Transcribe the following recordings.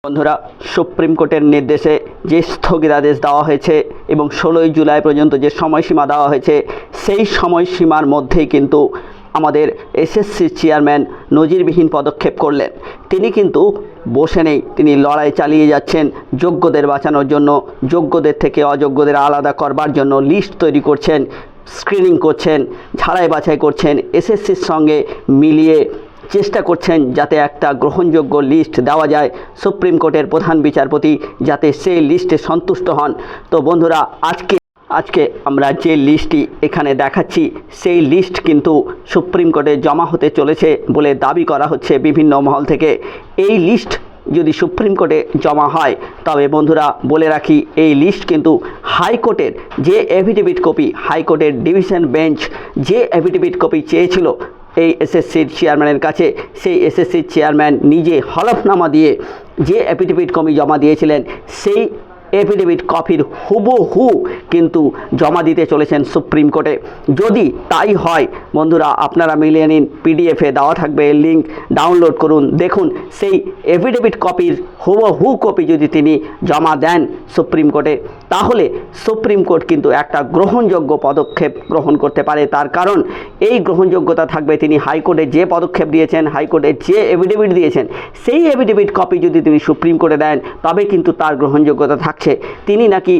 বন্ধুরা, সুপ্রিম কোর্টের নির্দেশে যে স্থগিতাদেশ দেওয়া হয়েছে এবং 16ই জুলাই পর্যন্ত যে সময়সীমা দেওয়া হয়েছে, সেই সময়সীমার মধ্যেই কিন্তু আমাদের এসএসসি চেয়ারম্যান নজিরবিহীন পদক্ষেপ করলেন। তিনি কিন্তু বসে নেই, তিনি লড়াই চালিয়ে যাচ্ছেন যোগ্যদের বাঁচানোর জন্য, যোগ্যদের থেকে অযোগ্যদের আলাদা করবার জন্য লিস্ট তৈরি করছেন, স্ক্রিনিং করছেন, ঝাড়াই বাছাই করছেন, এসএসসির সঙ্গে মিলিয়ে চেষ্টা করছেন যাতে একটা গ্রহণযোগ্য লিস্ট দেওয়া যায় সুপ্রিম কোর্টের প্রধান বিচারপতি, যাতে সেই লিস্টে সন্তুষ্ট হন। তো বন্ধুরা, আজকে আমরা যে লিস্টটি এখানে দেখাচ্ছি, সেই লিস্ট কিন্তু সুপ্রিম কোর্টে জমা হতে চলেছে বলে দাবি করা হচ্ছে বিভিন্ন মহল থেকে। এই লিস্ট যদি সুপ্রিম কোর্টে জমা হয়, তবে বন্ধুরা বলে রাখি, এই লিস্ট কিন্তু হাইকোর্টের যে এফিডেভিট কপি, হাইকোর্টের ডিভিশন বেঞ্চ যে এফিডেভিট কপি চেয়েছিল এই এসএসসির চেয়ারম্যানের কাছে, সেই এসএসসির চেয়ারম্যান নিজে হলফনামা দিয়ে যে এফিডেভিট কপি জমা দিয়েছিলেন, সেই এফিডেভিট কপির হুবহু কিন্তু জমা দিতে চলেছেন সুপ্রিম কোর্টে। যদি তাই হয় বন্ধুরা, আপনারা মিলিয়ে নিন, পিডিএফে দেওয়া থাকবে, লিঙ্ক ডাউনলোড করুন, দেখুন সেই এফিডেভিট কপির হুবহু কপি যদি তিনি জমা দেন সুপ্রিম কোর্টে, তাহলে সুপ্রিম কোর্ট কিন্তু একটা গ্রহণযোগ্য পদক্ষেপ গ্রহণ করতে পারে। তার কারণ এই গ্রহণযোগ্যতা থাকবে, তিনি হাইকোর্টে যে পদক্ষেপ দিয়েছেন, হাইকোর্টে যে এফিডেভিট দিয়েছেন, সেই এফিডেভিট কপি যদি তিনি সুপ্রিম কোর্টে দেন, তবে কিন্তু তার গ্রহণযোগ্যতা থাকছে। তিনি নাকি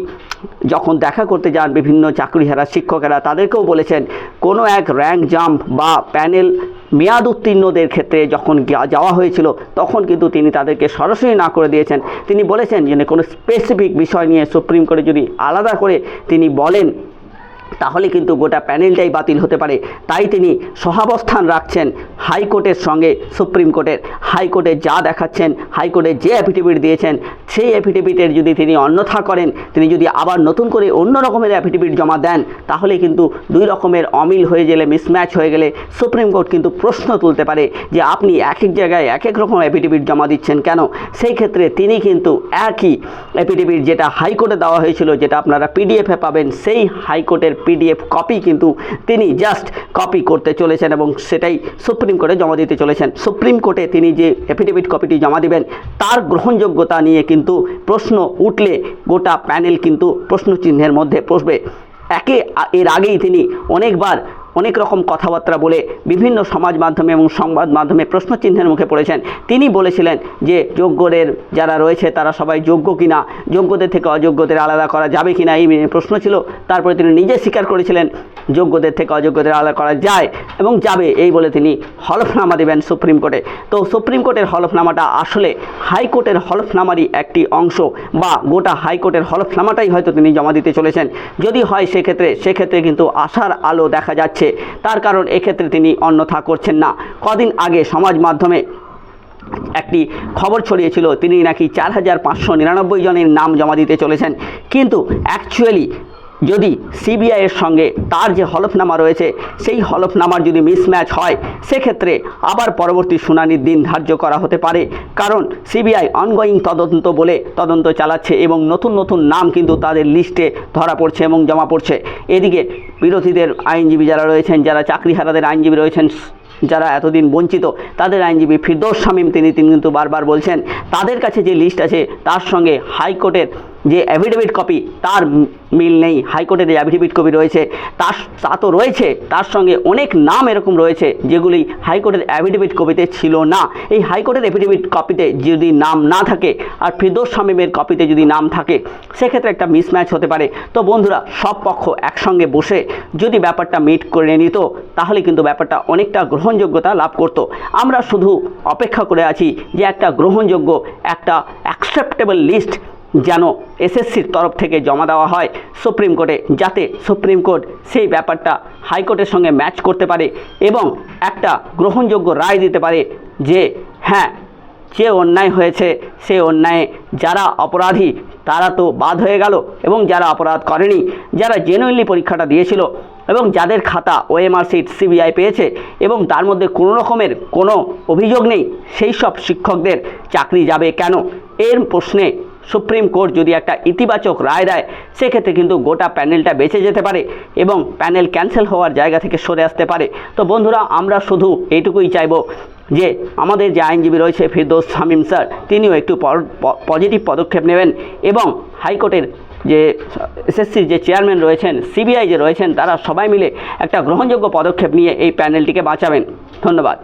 যখন দেখা করতে যান বিভিন্ন চাকরিহারা শিক্ষকেরা, তাদেরকেও বলেছেন কোনো এক র্যাঙ্ক জাম্প বা প্যানেল মেয়াদ উত্তীর্ণদের ক্ষেত্রে যখন যাওয়া হয়েছিল, তখন কিন্তু তিনি তাদেরকে সরাসরি না করে দিয়েছেন। তিনি বলেছেন যে কোনো স্পেসিফিক বিষয় নিয়ে সুপ্রিম কোর্টে যদি আলাদা করে তিনি বলেন, তাহলে কিন্তু গোটা প্যানেলটাই বাতিল হতে পারে। তাই তিনি সহাবস্থান রাখছেন হাইকোর্টের সঙ্গে সুপ্রিম কোর্টের। হাইকোর্টে যা দেখাচ্ছেন, হাইকোর্টে যে অ্যাফিডেভিট দিয়েছেন, সেই অ্যাফিডেভিটের যদি তিনি অন্যথা করেন, তিনি যদি আবার নতুন করে অন্য রকমের অ্যাফিডেভিট জমা দেন, তাহলে কিন্তু দুই রকমের অমিল হয়ে গেলে, মিসম্যাচ হয়ে গেলে সুপ্রিম কোর্ট কিন্তু প্রশ্ন তুলতে পারে যে আপনি এক এক জায়গায় এক এক রকম অ্যাফিডেভিট জমা দিচ্ছেন কেন। সেই ক্ষেত্রে তিনি কিন্তু একই অ্যাফিডেভিট যেটা হাইকোর্টে দেওয়া হয়েছিল, যেটা আপনারা পিডিএফে পাবেন, সেই হাইকোর্টের পিডিএফ কপি কিন্তু তিনি জাস্ট কপি করতে চলেছেন এবং সেটাই সুপ্রিম কোর্টে জমা দিতে চলেছেন। সুপ্রিম কোর্টে তিনি যে এফিডেভিট কপিটি জমা দিবেন, তার গ্রহণযোগ্যতা নিয়ে কিন্তু প্রশ্ন উঠলে গোটা প্যানেল কিন্তু প্রশ্নচিহ্নের মধ্যে পড়বে। এর আগেই তিনি অনেকবার অনেক রকম কথাবার্তা বলে বিভিন্ন সমাজ মাধ্যমে এবং সংবাদ মাধ্যমে প্রশ্নচিহ্নের মুখে পড়েছেন। তিনি বলেছিলেন যে যোগ্যদের যারা রয়েছে তারা সবাই যোগ্য কিনা, যোগ্যদের থেকে অযোগ্যদের আলাদা করা যাবে কিনা, এই প্রশ্ন ছিল। তারপরে তিনি নিজে স্বীকার করেছিলেন যোগ্যদের থেকে অযোগ্যদের আলাদা করা যায় এবং যাবে, এই বলে তিনি হলফনামা দেবেন সুপ্রিম কোর্টে। তো সুপ্রিম কোর্টের হলফনামাটা আসলে হাইকোর্টের হলফনামারই একটি অংশ, বা গোটা হাইকোর্টের হলফনামাটাই হয়তো তিনি জমা দিতে চলেছেন। যদি হয় সেক্ষেত্রে কিন্তু আশার আলো দেখা যাচ্ছে। তার কারণ এক্ষেত্রে তিনি অন্যথা করছেন না। কদিন আগে সমাজ মাধ্যমে একটি খবর ছড়িয়েছিল তিনি নাকি 4599 জনের নাম জমা দিতে চলেছেন, কিন্তু অ্যাকচুয়ালি যদি সিবিআইয়ের সঙ্গে তার যে হলফনামা রয়েছে, সেই হলফনামার যদি মিসম্যাচ হয়, সেক্ষেত্রে আবার পরবর্তী শুনানির দিন ধার্য করা হতে পারে। কারণ সিবিআই অনগোয়িং তদন্ত বলে তদন্ত চালাচ্ছে এবং নতুন নতুন নাম কিন্তু তাদের লিস্টে ধরা পড়ছে এবং জমা পড়ছে। এদিকে বিরোধীদের আইনজীবী যারা রয়েছেন, যারা চাকরিহারাদের আইনজীবী রয়েছেন, যারা এতদিন বঞ্চিত, তাদের আইনজীবী ফিরদৌস শামীম তিনি কিন্তু বারবার বলছেন তাদের কাছে যে লিস্ট আছে তার সঙ্গে হাইকোর্টের যে অ্যাফিডেভিট কপি তার মিল নেই। হাইকোর্টের যে অ্যাফিডেভিট কপি রয়েছে তা তো রয়েছে, তার সঙ্গে অনেক নাম এরকম রয়েছে যেগুলি হাইকোর্টের অ্যাফিডেভিট কপিতে ছিল না। এই হাইকোর্টের অ্যাফিডেভিট কপিতে যদি নাম না থাকে আর ফিরদৌস শামীমের কপিতে যদি নাম থাকে, সেক্ষেত্রে একটা মিসম্যাচ হতে পারে। তো বন্ধুরা, সব পক্ষ একসঙ্গে বসে যদি ব্যাপারটা মিট করে নিত, তাহলে কিন্তু ব্যাপারটা অনেকটা গ্রহণযোগ্যতা লাভ করত। আমরা শুধু অপেক্ষা করে আছি যে একটা গ্রহণযোগ্য, একটা অ্যাকসেপ্টেবল লিস্ট যেন এসএসসির তরফ থেকে জমা দেওয়া হয় সুপ্রিম কোর্টে, যাতে সুপ্রিম কোর্ট সেই ব্যাপারটা হাইকোর্টের সঙ্গে ম্যাচ করতে পারে এবং একটা গ্রহণযোগ্য রায় দিতে পারে যে হ্যাঁ, যে অন্যায় হয়েছে সে অন্যায়ে যারা অপরাধী তারা তো বাদ হয়ে গেল, এবং যারা অপরাধ করেনি, যারা জেনুইনলি পরীক্ষাটা দিয়েছিল এবং যাদের খাতা ওএমআর সিট সিবিআই পেয়েছে এবং তার মধ্যে কোনো রকমের কোনো অভিযোগ নেই, সেই সব শিক্ষকদের চাকরি যাবে কেন? এর প্রশ্নে সুপ্রিম কোর্ট যদি একটা ইতিবাচক রায় দেয়, সেক্ষেত্রে কিন্তু গোটা প্যানেলটা বেঁচে যেতে পারে এবং প্যানেল ক্যান্সেল হওয়ার জায়গা থেকে সরে আসতে পারে। তো বন্ধুরা, আমরা শুধু এইটুকুই চাইব যে আমাদের যে আইনজীবী রয়েছে ফিরদৌস শামীম স্যার, তিনিও একটু পজিটিভ পদক্ষেপ নেবেন এবং হাইকোর্টের যে এসএসসির যে চেয়ারম্যান রয়েছেন, সিবিআই যে রয়েছেন, তারা সবাই মিলে একটা গ্রহণযোগ্য পদক্ষেপ নিয়ে এই প্যানেলটিকে বাঁচাবেন। ধন্যবাদ।